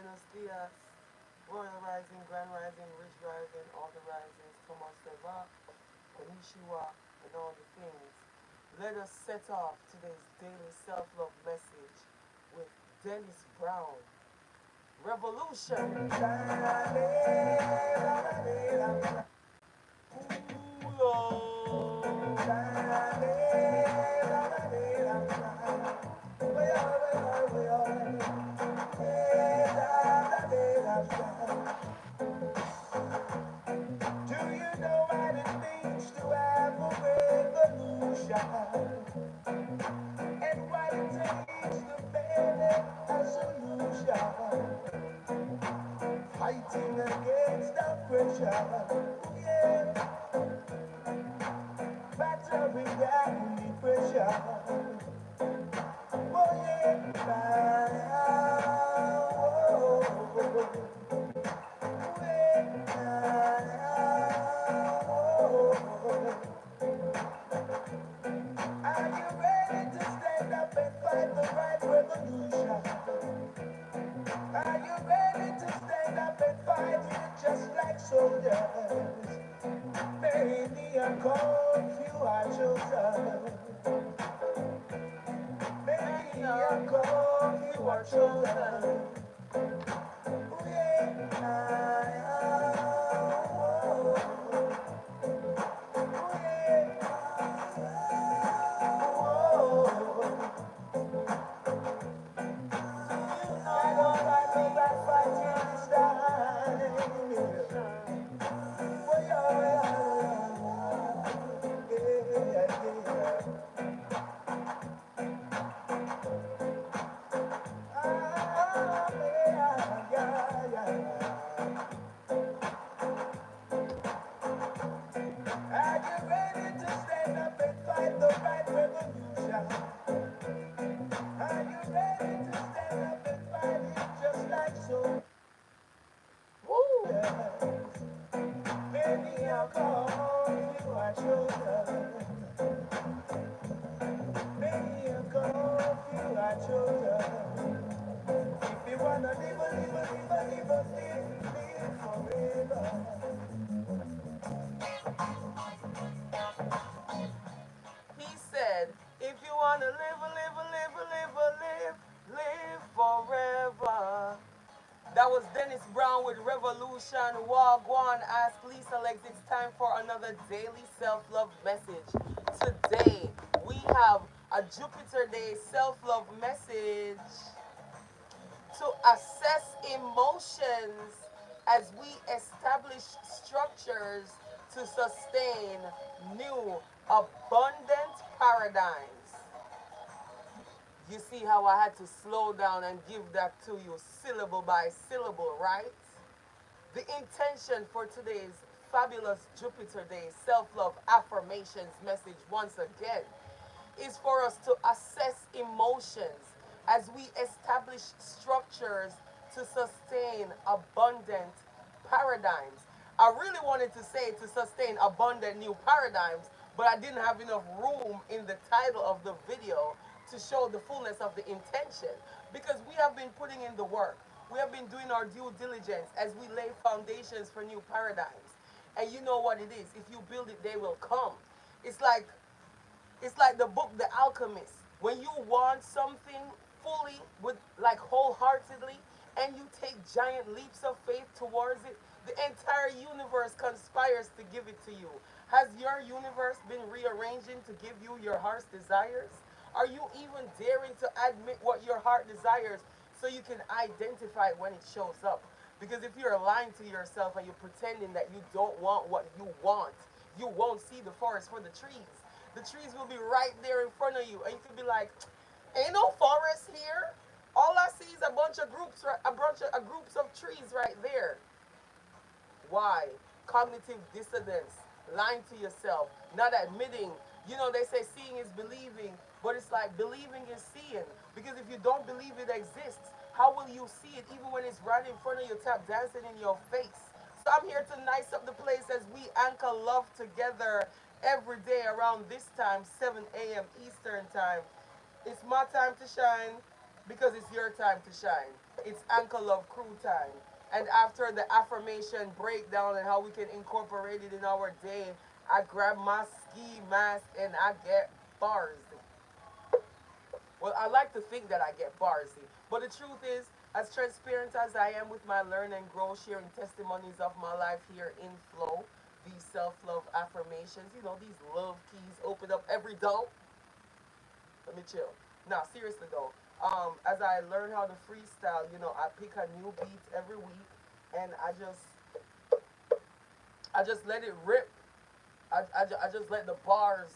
Buenos dias. Royal Rising, Grand Rising, Rich Rising, all the risings, Thomas Deva, Konnichiwa, and all the things. Let us set off today's daily self-love message with Dennis Brown. Revolution. Do you know what it means to have a revolution? And what it takes to build a solution? Fighting against oppression. Yeah, battering down depression. Oh yeah, are you ready to stand up and fight the right revolution? Are you ready to stand up and fight it just like soldiers? Many are called, few are chosen. Many are called, few are chosen. Oh yeah, oh yeah, oh. I don't like no backfighting this time. Oh yeah, yeah, yeah. Are you ready to stand up and fight the right revolution? Are you ready to stand up and fight it just like so? Woo! Many are called, few are chosen. Many are called, few are chosen. If you wanna live forever. He said, if you want to live forever. That was Dennis Brown with Revolution. Wagwan asked Lisa Legs. It's time for another daily self-love message. Today, we have a Jupiter Day self-love message to assess emotions as we establish structures to sustain new abundant paradigms. You see how I had to slow down and give that to you syllable by syllable, right? The intention for today's fabulous Jupiter Day self love affirmations message, once again, is for us to assess emotions as we establish structures to sustain abundant paradigms. I really wanted to say to sustain abundant new paradigms, but I didn't have enough room in the title of the video to show the fullness of the intention because we have been putting in the work. We have been doing our due diligence as we lay foundations for new paradigms. And you know what it is. If you build it, they will come. It's like it's like the book The Alchemist. When you want something fully, with like wholeheartedly, and you take giant leaps of faith towards it, the entire universe conspires to give it to you. Has your universe been rearranging to give you your heart's desires? Are you even daring to admit what your heart desires so you can identify when it shows up? Because if you're lying to yourself and you're pretending that you don't want what want, you won't see the forest for the trees. The trees will be right there in front of you, and you could be like, "Ain't no forest here. All I see is a bunch of groups, groups of trees right there." Why? Cognitive dissonance, lying to yourself, not admitting. You know, they say seeing is believing, but it's like believing is seeing. Because if you don't believe it exists, how will you see it even when it's right in front of you, tap dancing in your face? So I'm here to nice up the place as we anchor love together every day around this time, 7 a.m. Eastern time. It's my time to shine. because it's your time to shine. It's Anchor Love Crew time. And after the affirmation breakdown and how we can incorporate it in our day, I grab my ski mask and I get bars. Well, I like to think that I get barsy. But the truth is, as transparent as I am with my learn and grow, sharing testimonies of my life here in Flow, these self-love affirmations, these love keys open up every door. Let me chill. Now, seriously though, as I learn how to freestyle, I pick a new beat every week, and I just let it rip. I just let the bars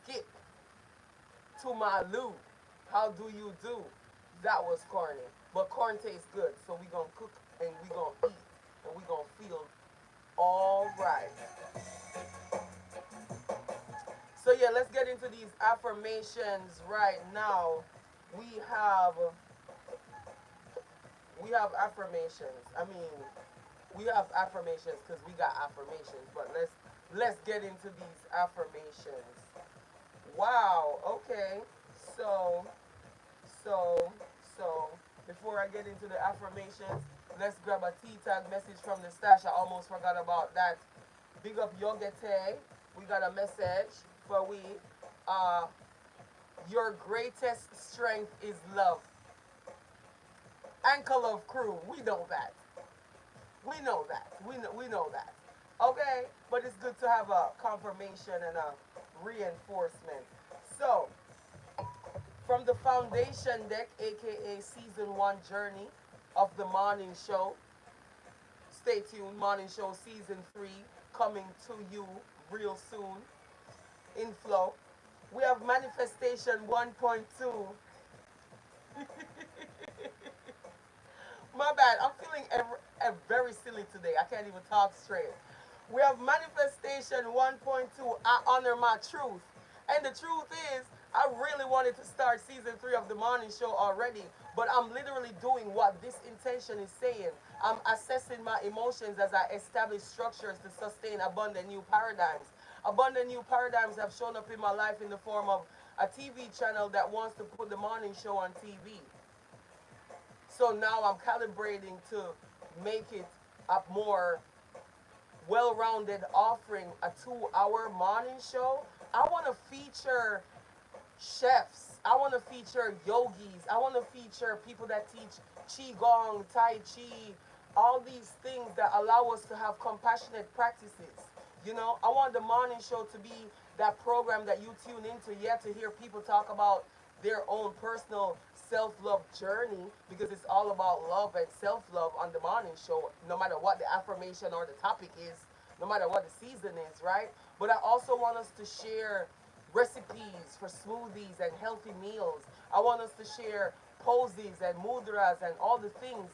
skip to my loop. How do you do? That was corny. But corn tastes good, so we gonna cook and we gonna eat and we gonna feel all right. So yeah, let's get into these affirmations right now. We have we have affirmations. I mean, we have affirmations because we got affirmations. But let's get into these affirmations. Wow. Okay. So So, so, before I get into the affirmations, let's grab a T-tag message from the stash. I almost forgot about that. Big up Yogete. We got a message for we. Uh, your greatest strength is love. Anchor Love Crew. We know that. We know that. We know that. Okay? But it's good to have a confirmation and a reinforcement. So, from the foundation deck, aka season 1 journey of the morning show. Stay tuned, morning show season 3 coming to you real soon in Flow. We have manifestation 1.2. My bad, I'm feeling very silly today. I can't even talk straight. We have manifestation 1.2. I honor my truth. And the truth is, I really wanted to start season 3 of the morning show already, but I'm literally doing what this intention is saying. I'm assessing my emotions as I establish structures to sustain abundant new paradigms. Abundant new paradigms have shown up in my life in the form of a TV channel that wants to put the morning show on TV. So now I'm calibrating to make it a more well-rounded offering, a 2-hour morning show. I want to feature chefs. I want to feature yogis. I want to feature people that teach qigong, tai chi, all these things that allow us to have compassionate practices. I want the morning show to be that program that you tune into, yet to hear people talk about their own personal self-love journey, because it's all about love and self-love on the morning show, no matter what the affirmation or the topic is, no matter what the season is, right? But I also want us to share recipes for smoothies and healthy meals. I want us to share poses and mudras and all the things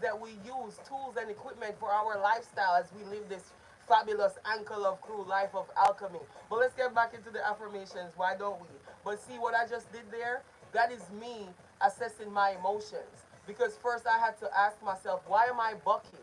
that we use, tools and equipment for our lifestyle as we live this fabulous Anchor Love Crew life of alchemy. But let's get back into the affirmations. Why don't we? But see what I just did there? That is me assessing my emotions. Because first I had to ask myself, why am I bucking?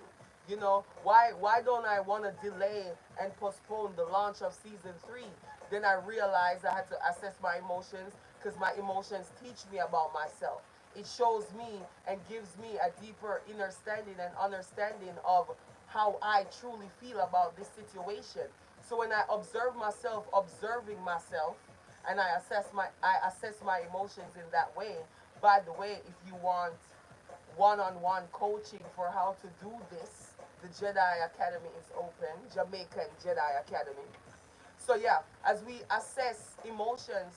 Why don't I want to delay and postpone the launch of season 3? Then I realized I had to assess my emotions, because my emotions teach me about myself. It shows me and gives me a deeper understanding and understanding of how I truly feel about this situation. So when I observe myself observing myself, and I assess my emotions in that way. By the way, if you want one-on-one coaching for how to do this, the Jedi Academy is open. Jamaican Jedi Academy. So yeah, as we assess emotions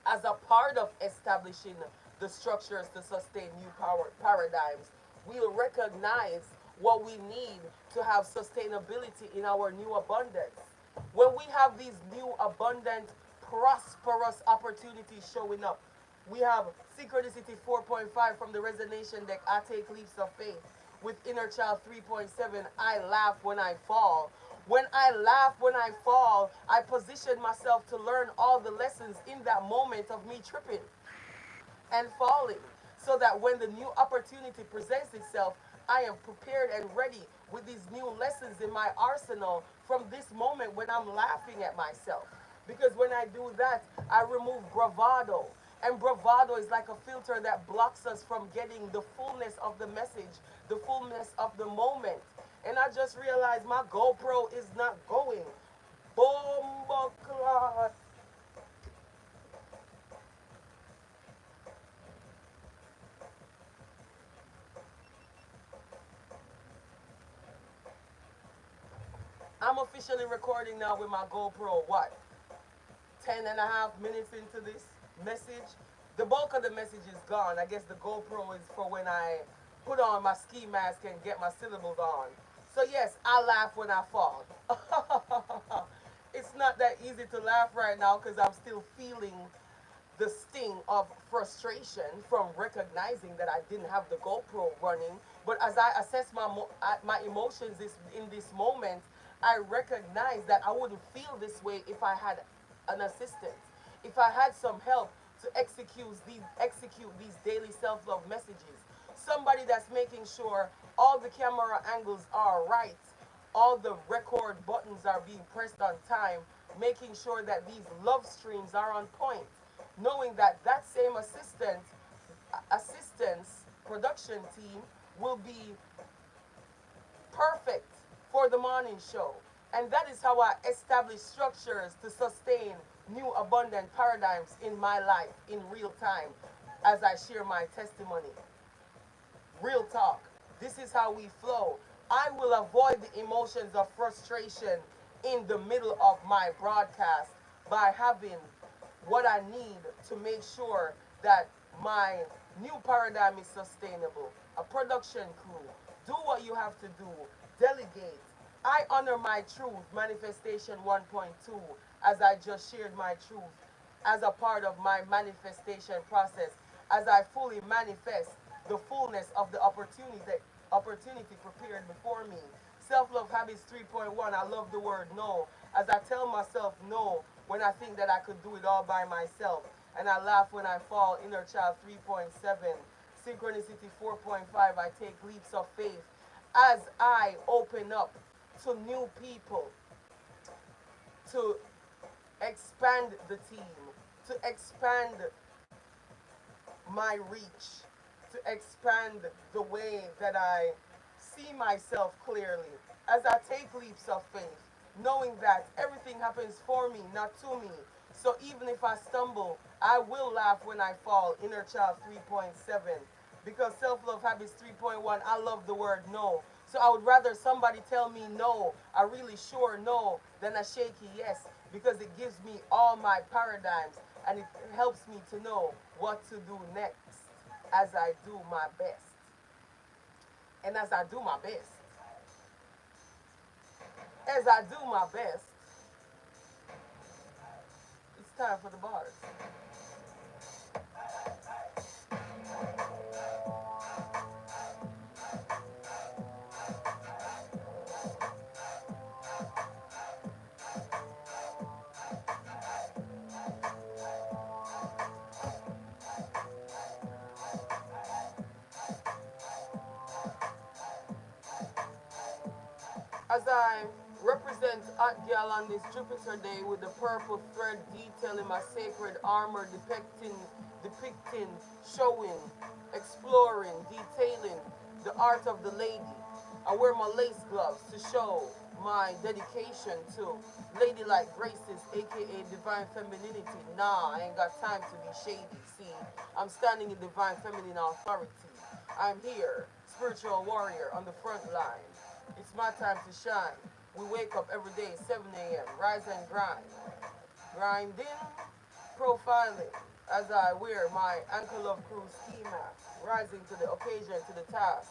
as a part of establishing the structures to sustain new power paradigms, we'll recognize what we need to have sustainability in our new abundance. When we have these new abundant, prosperous opportunities showing up, we have Synchronicity 4.5 from the Resonation deck. I take leaps of faith. With Inner Child 3.7, I laugh when I fall. When I laugh when I fall, I position myself to learn all the lessons in that moment of me tripping and falling, so that when the new opportunity presents itself, I am prepared and ready with these new lessons in my arsenal from this moment when I'm laughing at myself. Because when I do that, I remove bravado. And bravado is like a filter that blocks us from getting the fullness of the message, the fullness of the moment. And I just realized my GoPro is not going. Bomba clot. I'm officially recording now with my GoPro. What? 10.5 minutes into this message. The bulk of the message is gone. I guess the GoPro is for when I put on my ski mask and get my syllables on. So yes, I laugh when I fall. It's not that easy to laugh right now because I'm still feeling the sting of frustration from recognizing that I didn't have the GoPro running. But as I assess my emotions in this moment, I recognize that I wouldn't feel this way if I had an assistant, if I had some help to execute these daily self-love messages. Somebody that's making sure all the camera angles are right, all the record buttons are being pressed on time, making sure that these love streams are on point, knowing that that same assistance production team will be perfect for the morning show. And that is how I establish structures to sustain new abundant paradigms in my life in real time as I share my testimony. Real talk. This is how we flow. I will avoid the emotions of frustration in the middle of my broadcast by having what I need to make sure that my new paradigm is sustainable. A production crew. Do what you have to do. Delegate. I honor my truth, Manifestation 1.2, as I just shared my truth as a part of my manifestation process, as I fully manifest the fullness of the opportunity prepared before me. Self-love habits 3.1. I love the word no. As I tell myself no when I think that I could do it all by myself. And I laugh when I fall. Inner child 3.7. Synchronicity 4.5. I take leaps of faith as I open up to new people, to expand the team, to expand my reach, to expand the way that I see myself clearly, as I take leaps of faith, knowing that everything happens for me, not to me. So even if I stumble, I will laugh when I fall. Inner child 3.7. Because self-love habits 3.1, I love the word no. So I would rather somebody tell me no, a really sure no, than a shaky yes, because it gives me all my paradigms and it helps me to know what to do next as I do my best. And as I do my best, as I do my best, it's time for the bars. As I represent Atgyal on this Jupiter day with the purple thread detailing my sacred armor, depicting, showing, exploring, detailing the art of the lady. I wear my lace gloves to show my dedication to ladylike graces, aka divine femininity. Nah, I ain't got time to be shady. See, I'm standing in divine feminine authority. I'm here, spiritual warrior on the front line. It's my time to shine. We wake up every day, 7 a.m., rise and grind. Grinding, profiling, as I wear my Anchor Love Crew ski mask, rising to the occasion, to the task.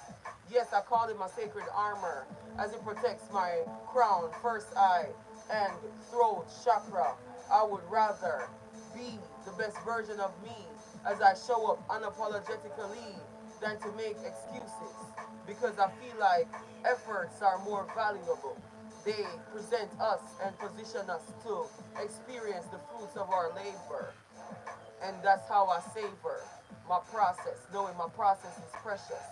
Yes, I call it my sacred armor, as it protects my crown, first eye, and throat chakra. I would rather be the best version of me as I show up unapologetically than to make excuses, because I feel like efforts are more valuable. They present us and position us to experience the fruits of our labor. And that's how I savor my process, knowing my process is precious.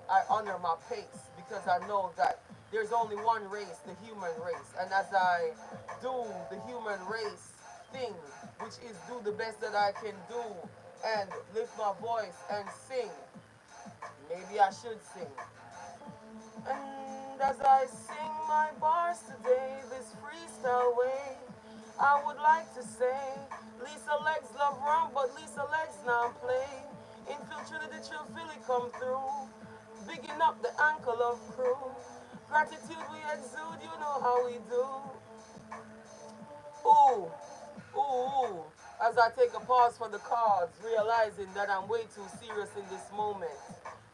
I honor my pace because I know that there's only one race, the human race. And as I do the human race thing, which is do the best that I can do and lift my voice and sing. Maybe I should sing. And as I sing my bars today, this freestyle way, I would like to say, Lisa Legs love rum, but Lisa Legs now play. Infiltrated the chill Philly come through, bigging up the ankle of crew. Gratitude we exude, you know how we do. Ooh, ooh, ooh. As I take a pause for the cards, realizing that I'm way too serious in this moment,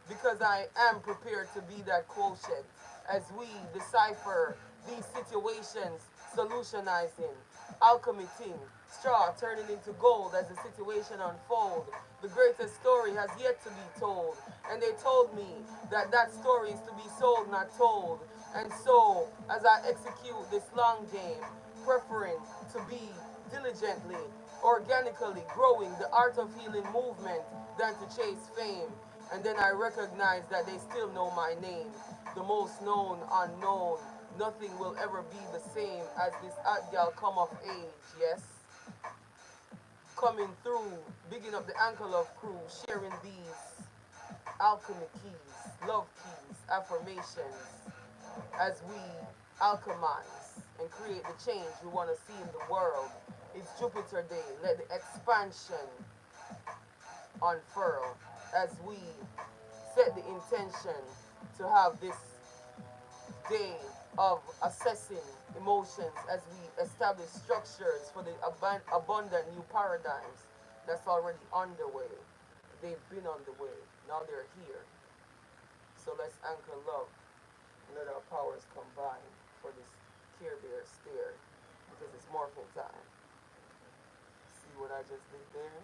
because I am prepared to be that quotient as we decipher these situations, solutionizing, alchemizing, straw turning into gold as the situation unfolds. The greatest story has yet to be told, and they told me that that story is to be sold, not told. And so, as I execute this long game, preferring to be diligently, organically growing the art of healing movement than to chase fame. And then I recognize that they still know my name, the most known unknown. Nothing will ever be the same as this hot gal come of age, yes? Coming through, bigging up the ankle of crew, sharing these alchemy keys, love keys, affirmations, as we alchemize and create the change we want to see in the world. It's Jupiter Day. Let the expansion unfurl as we set the intention to have this day of assessing emotions as we establish structures for the abundant new paradigms that's already underway. They've been on the way. Now they're here. So let's anchor love and let our powers combine for this Care Bear stare because it's morphin time. See what I just did there?